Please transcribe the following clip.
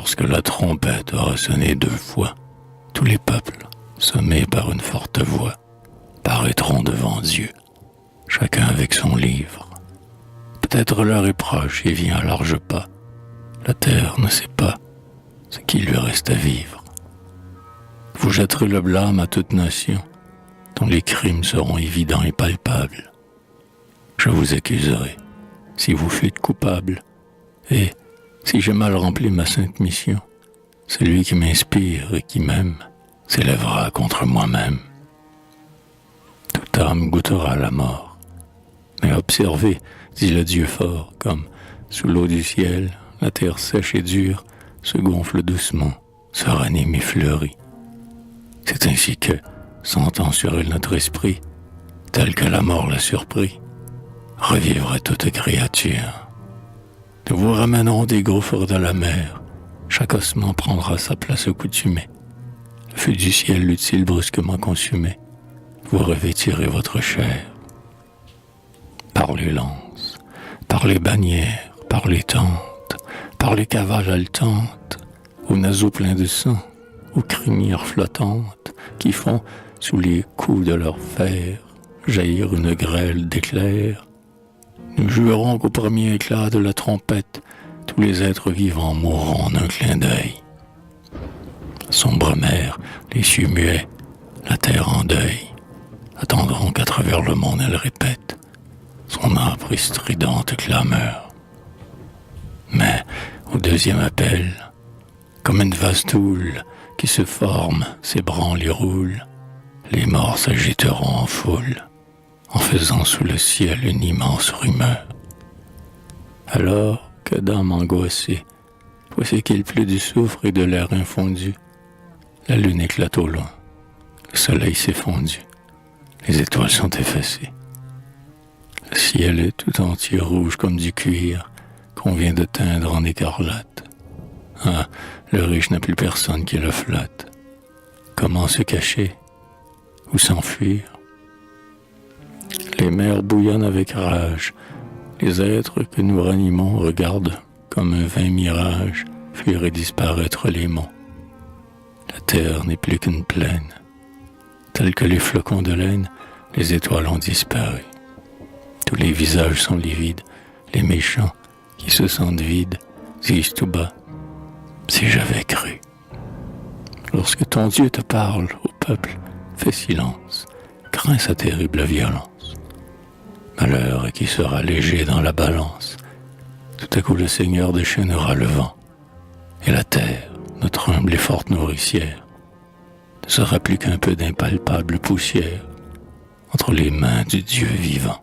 Lorsque la trompette aura sonné 2 fois, tous les peuples, sommés par une forte voix, paraîtront devant Dieu, chacun avec son livre. Peut-être l'heure est proche et vient à larges pas. La terre ne sait pas ce qu'il lui reste à vivre. Vous jetterez le blâme à toute nation, dont les crimes seront évidents et palpables. Je vous accuserai, si vous fûtes coupable, et, si j'ai mal rempli ma sainte mission, celui qui m'inspire et qui m'aime s'élèvera contre moi-même. Toute âme goûtera la mort. Mais observez, dit le Dieu fort, comme, sous l'eau du ciel, la terre sèche et dure se gonfle doucement, se ranime et fleurit. C'est ainsi que, sentant sur elle notre esprit, tel que la mort l'a surpris, revivra toute créature. Nous vous ramènerons des gouffres de la mer, chaque ossement prendra sa place accoutumée. Le feu du ciel l'eût-il brusquement consumé, vous revêtirez votre chair. Par les lances, par les bannières, par les tentes, par les cavales haletantes, aux naseaux pleins de sang, aux crinières flottantes, qui font, sous les coups de leur fer, jaillir une grêle d'éclairs, nous jurons qu'au premier éclat de la trompette, tous les êtres vivants mourront d'un clin d'œil. Sombre mer, les cieux muets, la terre en deuil, attendront qu'à travers le monde elle répète son âpre et stridente clameur. Mais, au deuxième appel, comme une vaste houle qui se forme, s'ébranle et roule, les morts s'agiteront en foule, en faisant sous le ciel une immense rumeur. Alors que d'âme angoissée, voici qu'il pleut du soufre et de l'air infondu, la lune éclate au loin, le soleil s'est fondu, les étoiles sont effacées. Le ciel est tout entier rouge comme du cuir qu'on vient de teindre en écarlate. Ah, le riche n'a plus personne qui le flatte. Comment se cacher? Où s'enfuir? Les mers bouillonnent avec rage. Les êtres que nous ranimons regardent comme un vain mirage fuir et disparaître les monts. La terre n'est plus qu'une plaine. Tels que les flocons de laine, les étoiles ont disparu. Tous les visages sont livides. Les méchants, qui se sentent vides, disent tout bas: si j'avais cru. Lorsque ton Dieu te parle, ô peuple, fais silence, crains sa terrible violence. Malheur qui sera léger dans la balance. Tout à coup le Seigneur déchaînera le vent, et la terre, notre humble et forte nourricière, ne sera plus qu'un peu d'impalpable poussière entre les mains du Dieu vivant.